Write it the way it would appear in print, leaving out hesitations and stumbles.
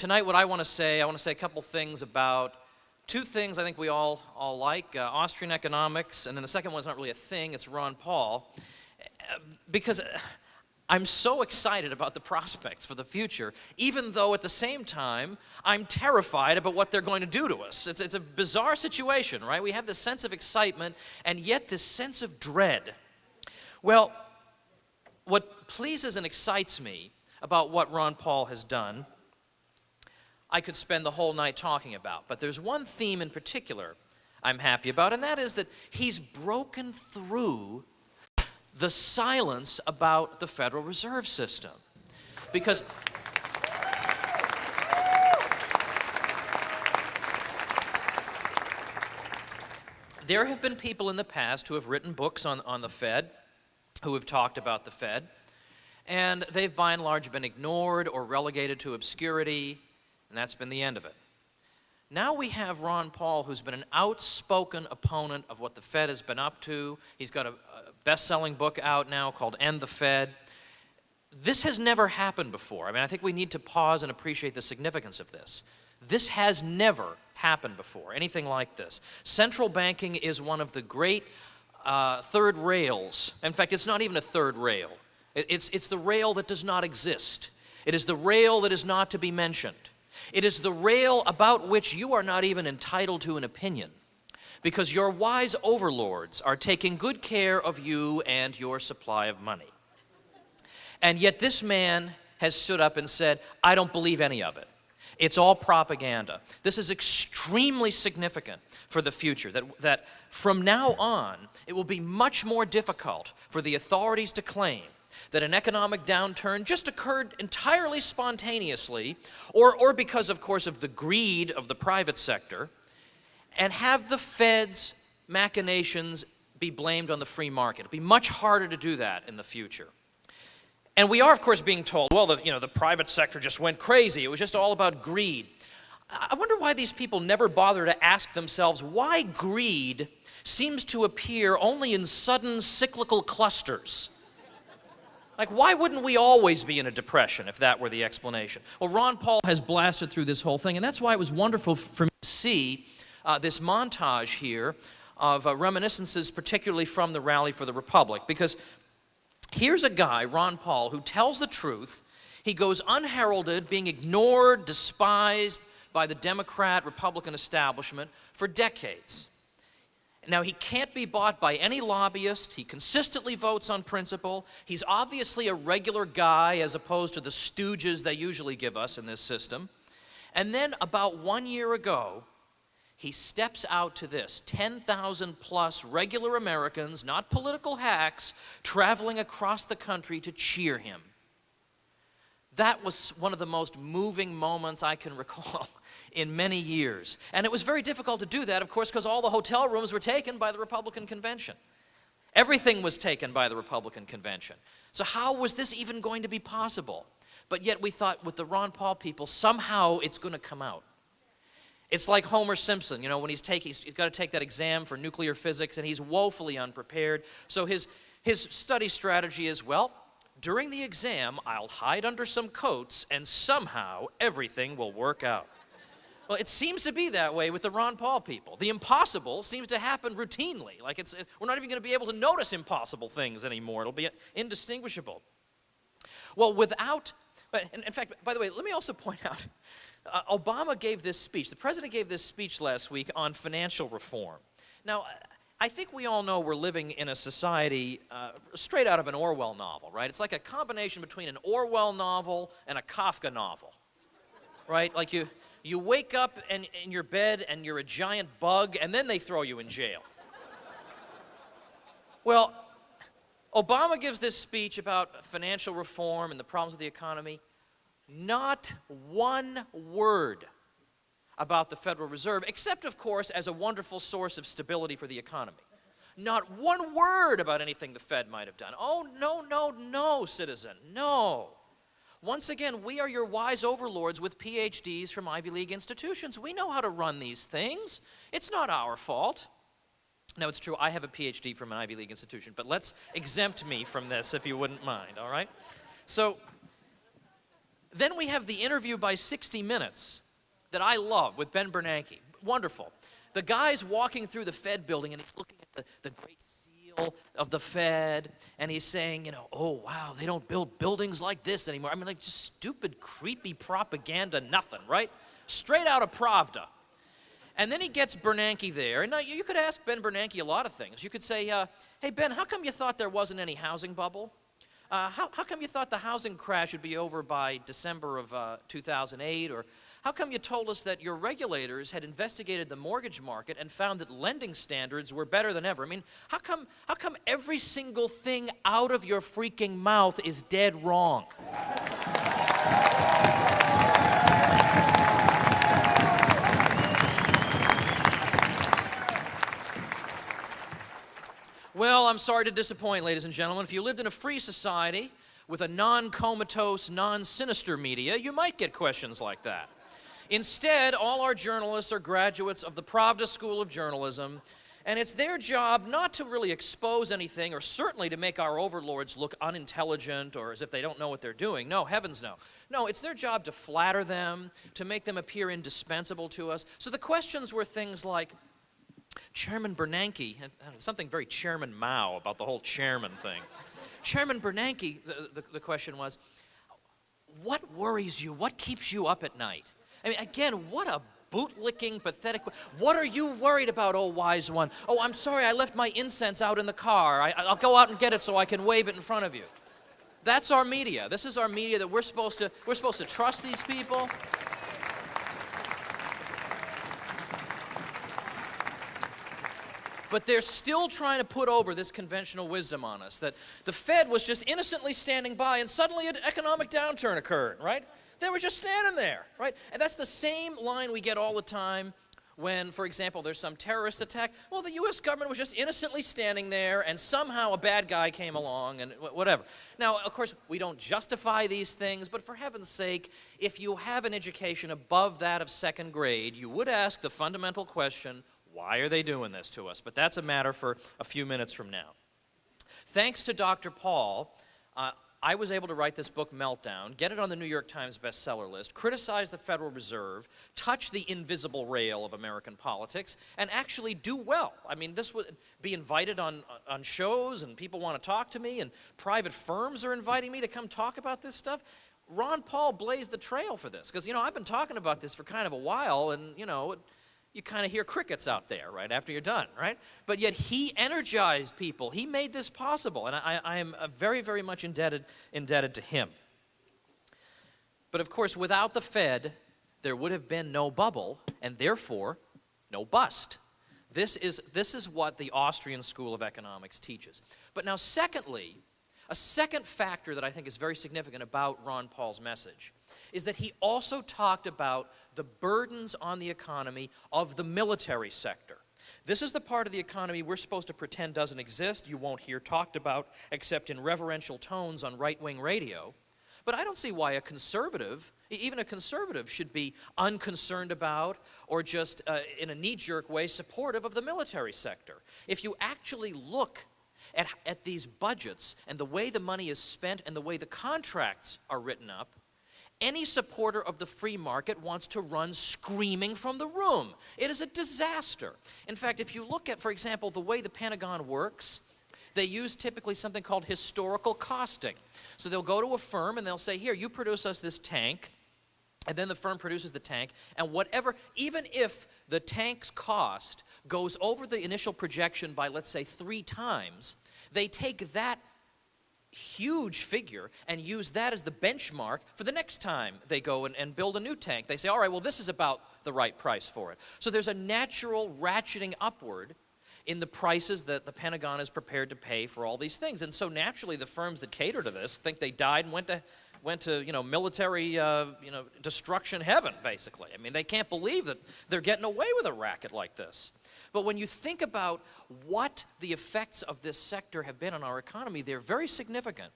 Tonight what I want to say a couple things about two things I think we all like, Austrian economics, and then the second one's not really a thing, it's Ron Paul, because I'm so excited about the prospects for the future, even though at the same time, I'm terrified about what they're going to do to us. It's a bizarre situation, right? We have this sense of excitement, and yet this sense of dread. Well, what pleases and excites me about what Ron Paul has done, I could spend the whole night talking about, but there's one theme in particular I'm happy about, and that is that he's broken through the silence about the Federal Reserve System. Because there have been people in the past who have written books on the Fed, who have talked about the Fed, and they've by and large been ignored or relegated to obscurity, and that's been the end of it. Now we have Ron Paul, who's been an outspoken opponent of what the Fed has been up to. He's got a best-selling book out now called End the Fed. This has never happened before. I mean, I think we need to pause and appreciate the significance of this. This has never happened before, anything like this. Central banking is one of the great third rails. In fact, it's not even a third rail. It's the rail that does not exist. It is the rail that is not to be mentioned. It is the rail about which you are not even entitled to an opinion, because your wise overlords are taking good care of you and your supply of money. And yet this man has stood up and said, I don't believe any of it. It's all propaganda. This is extremely significant for the future, that from now on, it will be much more difficult for the authorities to claim that an economic downturn just occurred entirely spontaneously, or because, of course, of the greed of the private sector, and have the Fed's machinations be blamed on the free market. It'll be much harder to do that in the future. And we are, of course, being told, well, the private sector just went crazy. It was just all about greed. I wonder why these people never bother to ask themselves why greed seems to appear only in sudden cyclical clusters. Like, why wouldn't we always be in a depression if that were the explanation? Well, Ron Paul has blasted through this whole thing, and that's why it was wonderful for me to see this montage here of reminiscences, particularly from the Rally for the Republic, because here's a guy, Ron Paul, who tells the truth. He goes unheralded, being ignored, despised by the Democrat-Republican establishment for decades. Now, he can't be bought by any lobbyist. He consistently votes on principle. He's obviously a regular guy as opposed to the stooges they usually give us in this system. And then about 1 year ago, he steps out to this, 10,000 plus regular Americans, not political hacks, traveling across the country to cheer him. That was one of the most moving moments I can recall in many years. And it was very difficult to do that, of course, because all the hotel rooms were taken by the Republican convention. Everything was taken by the Republican convention. So how was this even going to be possible? But yet we thought with the Ron Paul people, somehow it's going to come out. It's like Homer Simpson, when he's got to take that exam for nuclear physics, and he's woefully unprepared. So his study strategy is, well, during the exam, I'll hide under some coats, and somehow everything will work out. Well, it seems to be that way with the Ron Paul people. The impossible seems to happen routinely. Like we're not even going to be able to notice impossible things anymore. It'll be indistinguishable. Well, in fact, by the way, let me also point out, Obama gave this speech. The president gave this speech last week on financial reform. Now, I think we all know we're living in a society straight out of an Orwell novel, right? It's like a combination between an Orwell novel and a Kafka novel, right? Like you wake up in your bed and you're a giant bug, and then they throw you in jail. Well, Obama gives this speech about financial reform and the problems of the economy. Not one word about the Federal Reserve, except, of course, as a wonderful source of stability for the economy. Not one word about anything the Fed might have done. Oh, no, citizen, no. Once again, we are your wise overlords with PhDs from Ivy League institutions. We know how to run these things. It's not our fault. Now, it's true, I have a PhD from an Ivy League institution, but let's exempt me from this if you wouldn't mind, all right? So, Then we have the interview by 60 Minutes that I love with Ben Bernanke. Wonderful. The guy's walking through the Fed building, and he's looking at the great seal of the Fed, and he's saying, you know, oh, wow, they don't build buildings like this anymore. I mean, like, just stupid, creepy propaganda, nothing, right? Straight out of Pravda. And then he gets Bernanke there. And now you could ask Ben Bernanke a lot of things. You could say, hey, Ben, how come you thought there wasn't any housing bubble? How come you thought the housing crash would be over by December of 2008? Or how come you told us that your regulators had investigated the mortgage market and found that lending standards were better than ever? I mean, how come every single thing out of your freaking mouth is dead wrong? Well, I'm sorry to disappoint, ladies and gentlemen. If you lived in a free society with a non-comatose, non-sinister media, you might get questions like that. Instead, all our journalists are graduates of the Pravda School of Journalism, and it's their job not to really expose anything, or certainly to make our overlords look unintelligent or as if they don't know what they're doing. No, heavens no. No, it's their job to flatter them, to make them appear indispensable to us. So the questions were things like, Chairman Bernanke, something very Chairman Mao about the whole chairman thing. Chairman Bernanke, the question was, what worries you? What keeps you up at night? I mean, again, what a boot-licking, pathetic... What are you worried about, oh wise one? Oh, I'm sorry, I left my incense out in the car. I'll go out and get it so I can wave it in front of you. That's our media. This is our media that we're supposed to trust these people. But they're still trying to put over this conventional wisdom on us, that the Fed was just innocently standing by and suddenly an economic downturn occurred, right? They were just standing there, right? And that's the same line we get all the time when, for example, there's some terrorist attack. Well, the U.S. government was just innocently standing there and somehow a bad guy came along and whatever. Now, of course, we don't justify these things, but for heaven's sake, if you have an education above that of second grade, you would ask the fundamental question, why are they doing this to us? But that's a matter for a few minutes from now. Thanks to Dr. Paul, I was able to write this book, Meltdown, get it on the New York Times bestseller list, criticize the Federal Reserve, touch the invisible rail of American politics, and actually do well. I mean, this would be invited on shows, and people want to talk to me, and private firms are inviting me to come talk about this stuff. Ron Paul blazed the trail for this, because, you know, I've been talking about this for kind of a while, and, you know, you kind of hear crickets out there right after you're done, right? But yet he energized people. He made this possible, and I am very, very much indebted to him. But of course, without the Fed, there would have been no bubble, and therefore, no bust. This is what the Austrian School of Economics teaches. But now, secondly, a second factor that I think is very significant about Ron Paul's message is that he also talked about the burdens on the economy of the military sector. This is the part of the economy we're supposed to pretend doesn't exist. You won't hear talked about except in reverential tones on right-wing radio. But I don't see why a conservative, even a conservative, should be unconcerned about or just in a knee-jerk way supportive of the military sector. If you actually look at these budgets and the way the money is spent and the way the contracts are written up, any supporter of the free market wants to run screaming from the room. It is a disaster. In fact, if you look at, for example, the way the Pentagon works, they use typically something called historical costing. So they'll go to a firm and they'll say, here, you produce us this tank, and then the firm produces the tank, and whatever, even if the tank's cost goes over the initial projection by, let's say, 3 times, they take that huge figure and use that as the benchmark for the next time they go and build a new tank. They say, all right, well, this is about the right price for it. So there's a natural ratcheting upward in the prices that the Pentagon is prepared to pay for all these things. And so naturally, the firms that cater to this think they died and went to you know, military destruction heaven, basically. I mean, they can't believe that they're getting away with a racket like this. But when you think about what the effects of this sector have been on our economy, they're very significant.